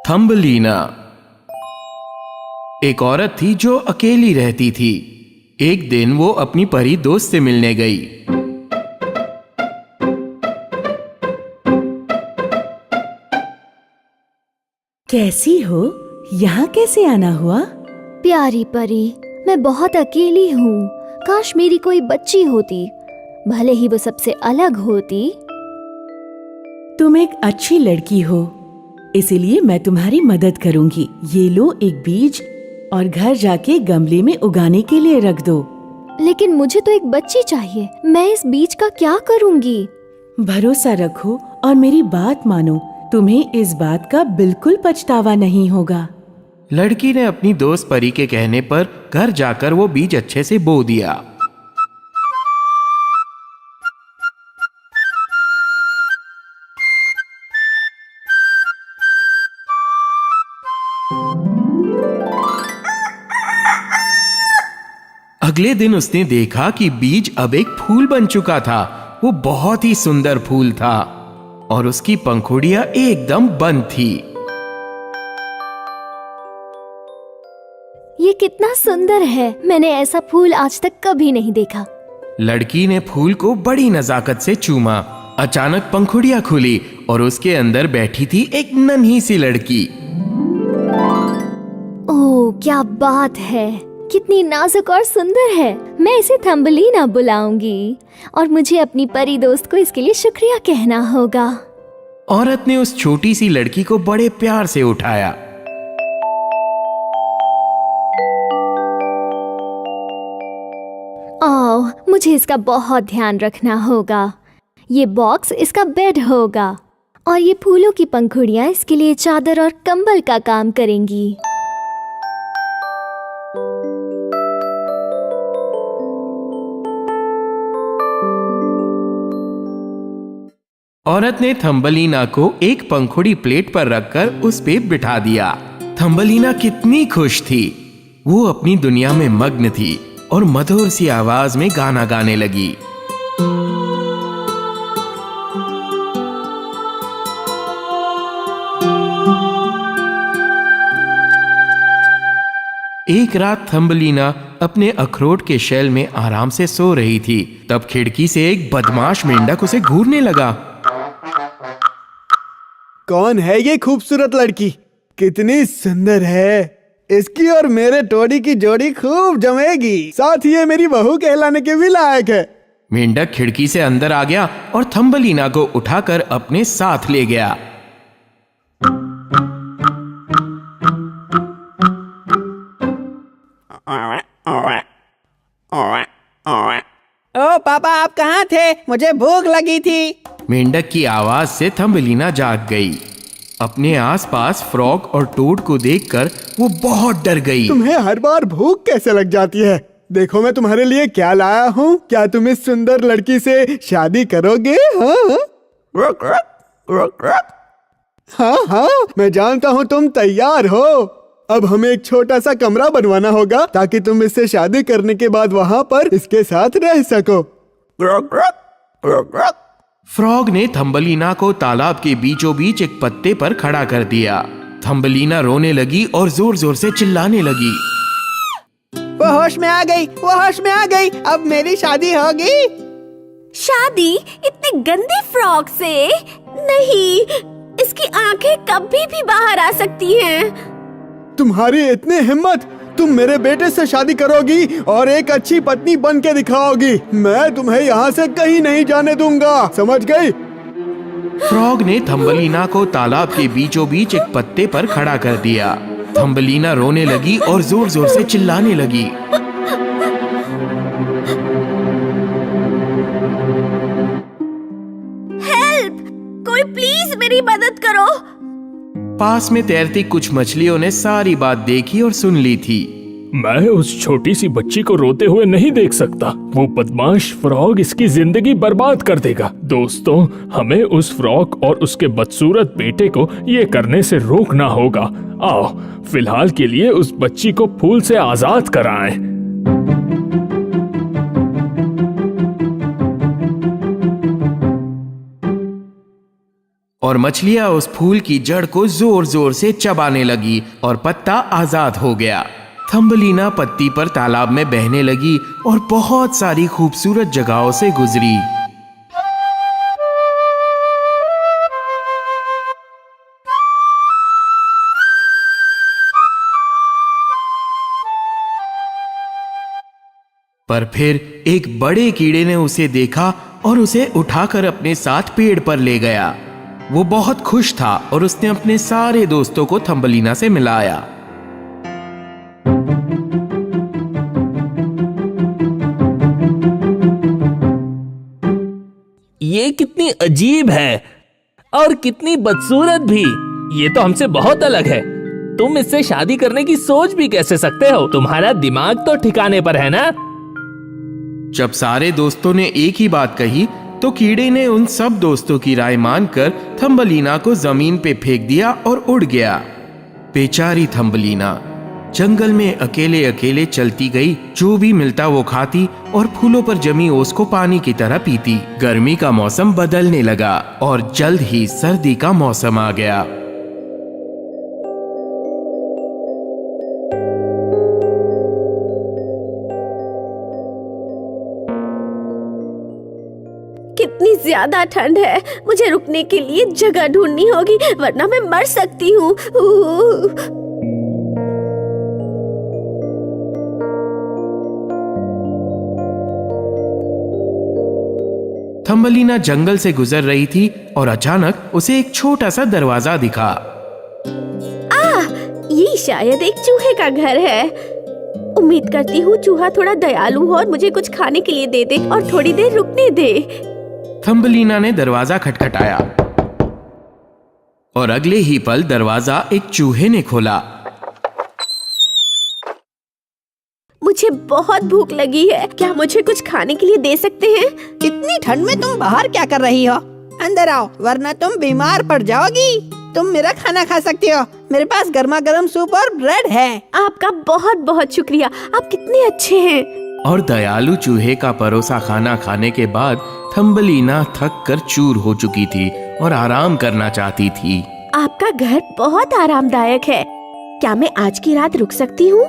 Thumbelina एक औरत थी जो अकेली रहती थी। एक दिन वो अपनी परी दोस्त से मिलने गई। कैसी हो? यहाँ कैसे आना हुआ? प्यारी परी, मैं बहुत अकेली हूँ। काश मेरी कोई बच्ची होती, भले ही वो सबसे अलग होती। तुम एक अच्छी लड़की हो, इसीलिए मैं तुम्हारी मदद करूंगी। ये लो एक बीज और घर जाके गमले में उगाने के लिए रख दो। लेकिन मुझे तो एक बच्ची चाहिए, मैं इस बीज का क्या करूंगी? भरोसा रखो और मेरी बात मानो, तुम्हें इस बात का बिल्कुल पछतावा नहीं होगा। लड़की ने अपनी दोस्त परी के कहने पर घर जाकर वो बीज अच्छे से बो दिया। अगले दिन उसने देखा कि बीज अब एक फूल बन चुका था। वो बहुत ही सुंदर फूल था और उसकी पंखुड़ियां एकदम बंद थी। ये कितना सुंदर है, मैंने ऐसा फूल आज तक कभी नहीं देखा। लड़की ने फूल को बड़ी नजाकत से चूमा। अचानक पंखुड़ियां खुली और उसके अंदर बैठी थी एक नन्ही सी लड़की। ओह, क्या बात है, कितनी नाजुक और सुंदर है। मैं इसे थम्बलीना बुलाऊंगी और मुझे अपनी परी दोस्त को इसके लिए शुक्रिया कहना होगा। औरत ने उस छोटी सी लड़की को बड़े प्यार से उठाया। ओह, मुझे इसका बहुत ध्यान रखना होगा। ये बॉक्स इसका बेड होगा और ये फूलों की पंखुड़ियां इसके लिए चादर और कंबल का काम करेंगी। औरत ने थम्बलीना को एक पंखुड़ी प्लेट पर रखकर उस पे बिठा दिया। थम्बलीना कितनी खुश थी। वो अपनी दुनिया में मग्न थी और मधुर सी आवाज में गाना गाने लगी। एक रात थम्बलीना अपने अखरोट के शेल में आराम से सो रही थी। तब खिड़की से एक बदमाश मेंढक उसे घूरने लगा। कौन है ये खूबसूरत लड़की? कितनी सुंदर है। इसकी और मेरे टोडी की जोड़ी खूब जमेगी। साथ ही ये मेरी बहू कहलाने के भी लायक है। मेंढक खिड़की से अंदर आ गया और थम्बलीना को उठाकर अपने साथ ले गया। ओ पापा, आप कहाँ थे? मुझे भूख लगी थी। मेंढक की आवाज से थम्बलीना जाग गई। अपने आसपास फ्रॉग और टोड को देखकर वो बहुत डर गई। तुम्हें हर बार भूख कैसे लग जाती है? देखो मैं तुम्हारे लिए क्या लाया हूँ। क्या तुम इस सुंदर लड़की से शादी करोगे? हाँ हाँ, मैं जानता हूँ तुम तैयार हो। अब हमें एक छोटा सा कमरा बनवाना होगा ताकि तुम इससे शादी करने के बाद वहाँ पर इसके साथ रह सको। फ्रॉग ने थम्बलीना को तालाब के बीचों बीच एक पत्ते पर खड़ा कर दिया। थम्बलीना रोने लगी और जोर जोर से चिल्लाने लगी। वो होश में आ गई, वो होश में आ गई। अब मेरी शादी होगी। शादी इतने गंदे फ्रॉग से? नहीं, इसकी आंखें कभी भी बाहर आ सकती हैं। तुम्हारी इतनी हिम्मत? तुम मेरे बेटे से शादी करोगी और एक अच्छी पत्नी बन के दिखाओगी। मैं तुम्हें यहाँ से कहीं नहीं जाने दूंगा, समझ गई? फ्रॉग ने थम्बलीना को तालाब के बीचों बीच एक पत्ते पर खड़ा कर दिया। थम्बलीना रोने लगी और जोर जोर से चिल्लाने लगी। हेल्प! कोई प्लीज मेरी मदद करो। पास में तैरती कुछ मछलियों ने सारी बात देखी और सुन ली थी। मैं उस छोटी सी बच्ची को रोते हुए नहीं देख सकता। वो बदमाश फ्रॉग इसकी जिंदगी बर्बाद कर देगा। दोस्तों, हमें उस फ्रॉग और उसके बदसूरत बेटे को ये करने से रोकना होगा। आओ, फिलहाल के लिए उस बच्ची को फूल से आजाद कराएं। और मछलियां उस फूल की जड़ को जोर जोर से चबाने लगी और पत्ता आजाद हो गया। थम्बलीना पत्ती पर तालाब में बहने लगी और बहुत सारी खूबसूरत जगहों से गुजरी। पर फिर एक बड़े कीड़े ने उसे देखा और उसे उठाकर अपने साथ पेड़ पर ले गया। वो बहुत खुश था और उसने अपने सारे दोस्तों को थम्बलीना से मिलाया। ये कितनी अजीब है और कितनी बदसूरत भी। ये तो हमसे बहुत अलग है। तुम इससे शादी करने की सोच भी कैसे सकते हो? तुम्हारा दिमाग तो ठिकाने पर है ना? जब सारे दोस्तों ने एक ही बात कही तो कीड़े ने उन सब दोस्तों की राय मानकर थम्बलीना को जमीन पे फेंक दिया और उड़ गया। बेचारी थम्बलीना जंगल में अकेले अकेले चलती गई। जो भी मिलता वो खाती और फूलों पर जमी ओस को पानी की तरह पीती। गर्मी का मौसम बदलने लगा और जल्द ही सर्दी का मौसम आ गया। कितनी ज्यादा ठंड है। मुझे रुकने के लिए जगह ढूंढनी होगी, वरना मैं मर सकती हूँ। थम्बलीना जंगल से गुजर रही थी और अचानक उसे एक छोटा सा दरवाजा दिखा। ये शायद एक चूहे का घर है। उम्मीद करती हूँ चूहा थोड़ा दयालु हो और मुझे कुछ खाने के लिए दे दे और थोड़ी देर रुकने दे। थम्बलीना ने दरवाजा खटखटाया और अगले ही पल दरवाजा एक चूहे ने खोला। मुझे बहुत भूख लगी है, क्या मुझे कुछ खाने के लिए दे सकते हैं? इतनी ठंड में तुम बाहर क्या कर रही हो? अंदर आओ, वरना तुम बीमार पड़ जाओगी। तुम मेरा खाना खा सकती हो। मेरे पास गर्मा गर्म सूप और ब्रेड है। आपका बहुत बहुत शुक्रिया, आप कितने अच्छे हैं। और दयालु चूहे का परोसा खाना खाने के बाद थम्बलीना थक कर चूर हो चुकी थी और आराम करना चाहती थी। आपका घर बहुत आरामदायक है। क्या मैं आज की रात रुक सकती हूँ?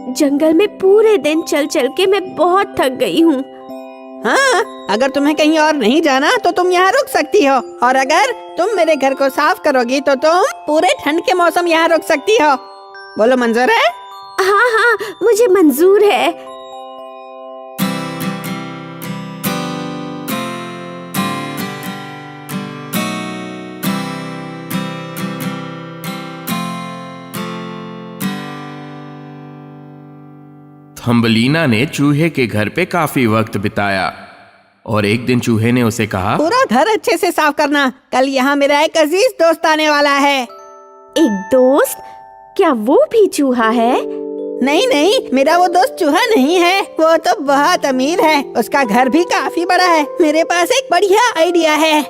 जंगल में पूरे दिन चल चल के मैं बहुत थक गई हूँ। हाँ, अगर तुम्हें कहीं और नहीं जाना तो तुम यहाँ रुक सकती हो। और अगर तुम मेरे घर को साफ करोगी तो तुम पूरे ठंड के मौसम यहाँ रुक सकती हो। बोलो, मंजूर है? हाँ हाँ, मुझे मंजूर है। थम्बलीना ने चूहे के घर पे काफी वक्त बिताया और एक दिन चूहे ने उसे कहा, पूरा घर अच्छे से साफ करना, कल यहाँ मेरा एक अजीज दोस्त आने वाला है। एक दोस्त? क्या वो भी चूहा है? नहीं नहीं, मेरा वो दोस्त चूहा नहीं है, वो तो बहुत अमीर है। उसका घर भी काफी बड़ा है। मेरे पास एक बढ़िया आइडिया है।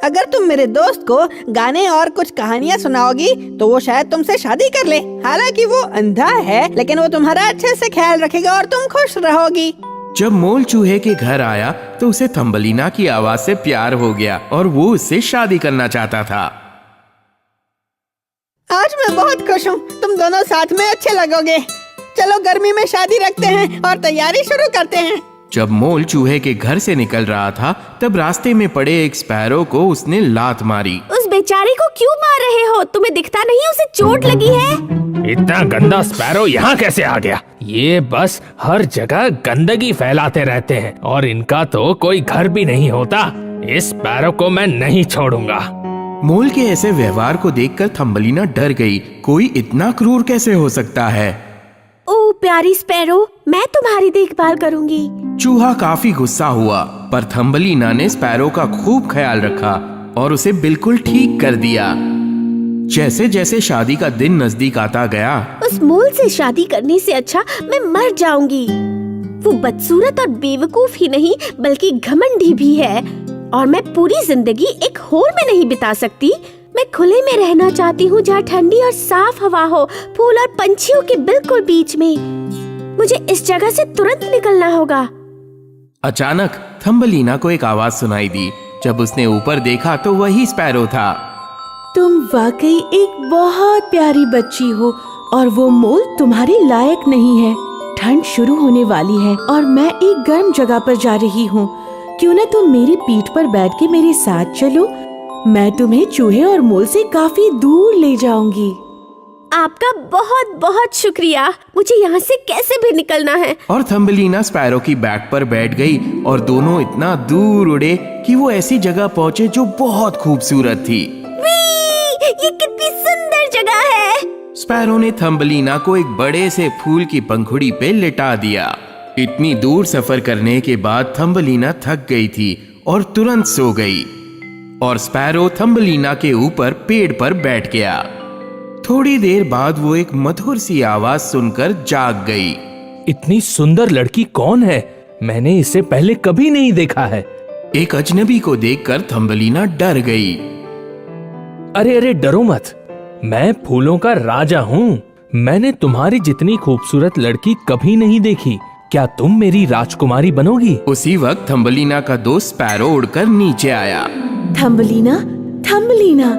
अगर तुम मेरे दोस्त को गाने और कुछ कहानियाँ सुनाओगी तो वो शायद तुमसे शादी कर ले। हालांकि वो अंधा है, लेकिन वो तुम्हारा अच्छे से ख्याल रखेगा और तुम खुश रहोगी। जब मोल चूहे के घर आया तो उसे थम्बलीना की आवाज से प्यार हो गया और वो उससे शादी करना चाहता था। आज मैं बहुत खुश हूँ, तुम दोनों साथ में अच्छे लगोगे। चलो गर्मी में शादी रखते हैं और तैयारी शुरू करते हैं। जब मोल चूहे के घर से निकल रहा था तब रास्ते में पड़े एक स्पैरो को उसने लात मारी। उस बेचारे को क्यों मार रहे हो? तुम्हें दिखता नहीं उसे चोट लगी है? इतना गंदा स्पैरो यहाँ कैसे आ गया? ये बस हर जगह गंदगी फैलाते रहते हैं और इनका तो कोई घर भी नहीं होता। इस स्पैरो को मैं नहीं छोड़ूंगा। मोल के ऐसे व्यवहार को देखकर थम्बलीना डर गई। कोई इतना क्रूर कैसे हो सकता है? ओ प्यारी स्पैरो, मैं तुम्हारी देखभाल करूंगी। चूहा काफी गुस्सा हुआ, पर थम्बलीना ने स्पैरो का खूब ख्याल रखा और उसे बिल्कुल ठीक कर दिया। जैसे जैसे शादी का दिन नजदीक आता गया, उस मूल से शादी करने से अच्छा मैं मर जाऊंगी। वो बदसूरत और बेवकूफ ही नहीं बल्कि घमंडी भी है, और मैं पूरी जिंदगी एक होल में नहीं बिता सकती। मैं खुले में रहना चाहती हूँ, जहाँ ठंडी और साफ हवा हो, फूल और पंछियों के बिल्कुल बीच में। मुझे इस जगह से तुरंत निकलना होगा। अचानक थम्बलीना को एक आवाज सुनाई दी। जब उसने ऊपर देखा तो वही स्पैरो था। तुम वाकई एक बहुत प्यारी बच्ची हो और वो मोल तुम्हारे लायक नहीं है। ठंड शुरू होने वाली है और मैं एक गर्म जगह पर जा रही हूँ। क्यों न तुम मेरी पीठ पर बैठ के मेरे साथ चलो? मैं तुम्हें चूहे और मोल से काफी दूर ले जाऊंगी। आपका बहुत बहुत शुक्रिया। मुझे यहाँ से कैसे भी निकलना है। और थम्बलीना स्पैरो की बैक पर बैठ गई और दोनों इतना दूर उड़े कि वो ऐसी जगह पहुँचे जो बहुत खूबसूरत थी। ये कितनी सुंदर जगह है। स्पैरो ने थम्बलीना को एक बड़े से फूल की पंखुड़ी पे लिटा दिया। इतनी दूर सफर करने के बाद थम्बलीना थक गई थी और तुरंत सो गई, और स्पैरो थम्बलीना के ऊपर पेड़ पर बैठ गया। थोड़ी देर बाद वो एक मधुर सी आवाज सुनकर जाग गई। इतनी सुंदर लड़की कौन है? मैंने इसे पहले कभी नहीं देखा है। एक अजनबी को देखकर थम्बलीना डर गई। अरे अरे डरो मत, मैं फूलों का राजा हूँ। मैंने तुम्हारी जितनी खूबसूरत लड़की कभी नहीं देखी। क्या तुम मेरी राजकुमारी बनोगी? उसी वक्त थम्बलीना का दोस्त स्पैरो उड़कर नीचे आया। थम्बलीना, थम्बलीना,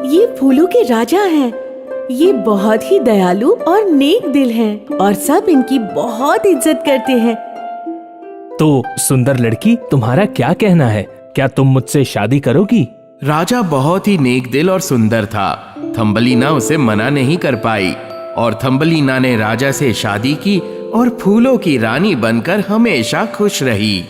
ये फूलों के राजा हैं। ये बहुत ही दयालु और नेक दिल हैं और सब इनकी बहुत इज्जत करते हैं। तो सुंदर लड़की, तुम्हारा क्या कहना है? क्या तुम मुझसे शादी करोगी? राजा बहुत ही नेक दिल और सुंदर था। थम्बलीना उसे मना नहीं कर पाई और थम्बलीना ने राजा से शादी की और फूलों की रानी बनकर हमेशा खुश रही।